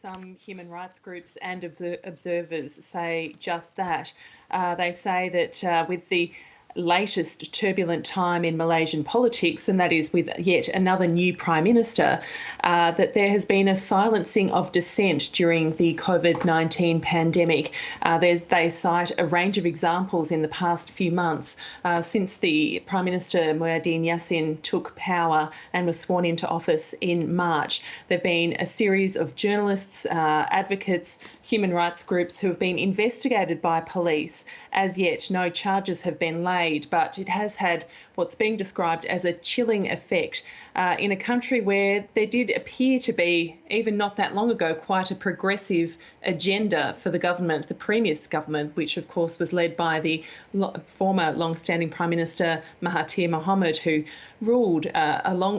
some human rights groups and observers say just that. They say that with the latest turbulent time in Malaysian politics, and that is with yet another new Prime Minister, that there has been a silencing of dissent during the COVID-19 pandemic. They cite a range of examples in the past few months since the Prime Minister Muhyiddin Yassin took power and was sworn into office in March. There have been a series of journalists, advocates, human rights groups who have been investigated by police. As yet, no charges have been laid, but it has had what's being described as a chilling effect in a country where there did appear to be, even not that long ago, quite a progressive agenda for the government, the previous government, which of course was led by the former long-standing Prime Minister Mahathir Mohamad, who ruled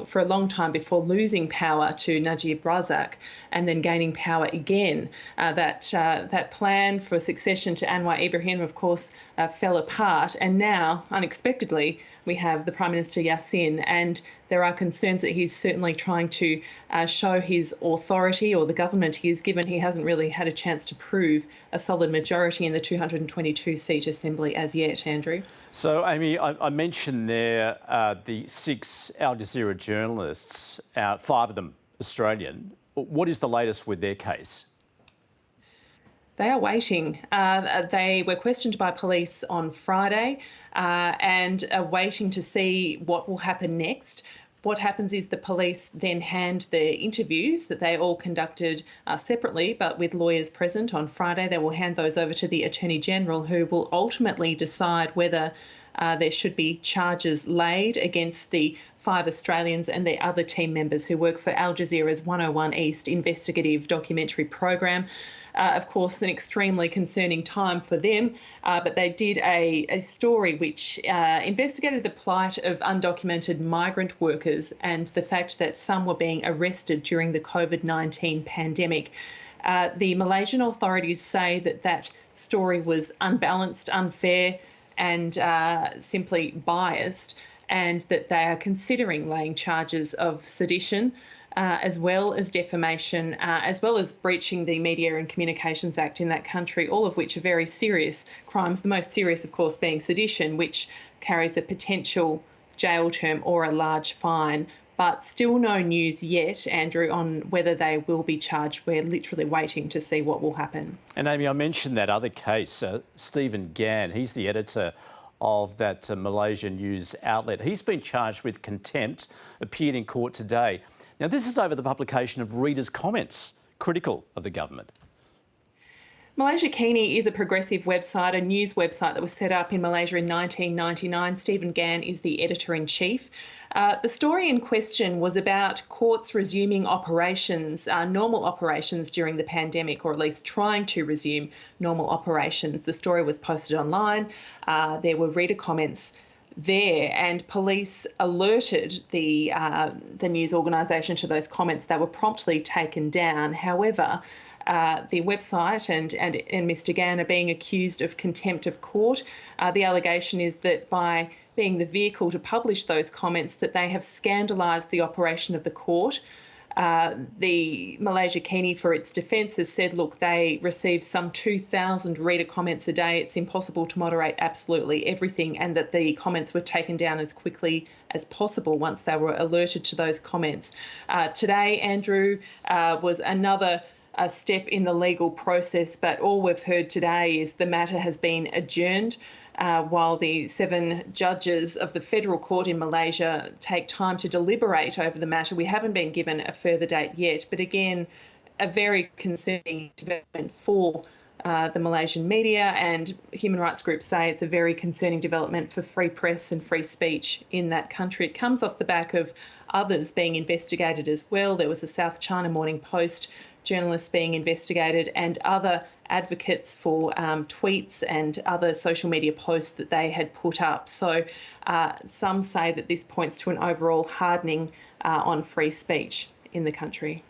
for a long time before losing power to Najib Razak and then gaining power again. That plan for succession to Anwar Ibrahim, of course, fell apart, and now, unexpectedly, we have the Prime Minister Yassin, and there are concerns that he's certainly trying to show his authority, or the government he is given. He hasn't really had a chance to prove a solid majority in the 222-seat Assembly as yet, Andrew. So, Amy, I mentioned there the 6 Al Jazeera journalists, 5 of them Australian. What is the latest with their case? They are waiting. They were questioned by police on Friday and are waiting to see what will happen next. What happens is the police then hand the interviews that they all conducted separately, but with lawyers present on Friday. They will hand those over to the Attorney General, who will ultimately decide whether there should be charges laid against the 5 Australians and their other team members who work for Al Jazeera's 101 East investigative documentary program. Of course, an extremely concerning time for them, but they did a story which investigated the plight of undocumented migrant workers and the fact that some were being arrested during the COVID-19 pandemic. The Malaysian authorities say that story was unbalanced, unfair, and simply biased, and that they are considering laying charges of sedition, as well as defamation, as well as breaching the Media and Communications Act in that country, all of which are very serious crimes, the most serious, of course, being sedition, which carries a potential jail term or a large fine. But still no news yet, Andrew, on whether they will be charged. We're literally waiting to see what will happen. And Amy, I mentioned that other case, Stephen Gan. He's the editor of that Malaysian news outlet. He's been charged with contempt, appeared in court today. Now, this is over the publication of readers' comments critical of the government. Malaysiakini is a progressive website, a news website that was set up in Malaysia in 1999. Stephen Gan is the editor-in-chief. The story in question was about courts resuming operations, normal operations during the pandemic, or at least trying to resume normal operations. The story was posted online. There were reader comments there, and police alerted the news organisation to those comments. They were promptly taken down. However, the website and Mr. Gan are being accused of contempt of court. The allegation is that by being the vehicle to publish those comments, that they have scandalised the operation of the court. The Malaysiakini, for its defence, has said, look, they receive some 2,000 reader comments a day. It's impossible to moderate absolutely everything, and that the comments were taken down as quickly as possible once they were alerted to those comments. Today, Andrew, was another step in the legal process, but all we've heard today is the matter has been adjourned while the 7 judges of the federal court in Malaysia take time to deliberate over the matter. We haven't been given a further date yet, but again, a very concerning development for the Malaysian media, and human rights groups say it's a very concerning development for free press and free speech in that country. It comes off the back of others being investigated as well. There was a South China Morning Post journalists being investigated, and other advocates for tweets and other social media posts that they had put up. So some say that this points to an overall hardening on free speech in the country.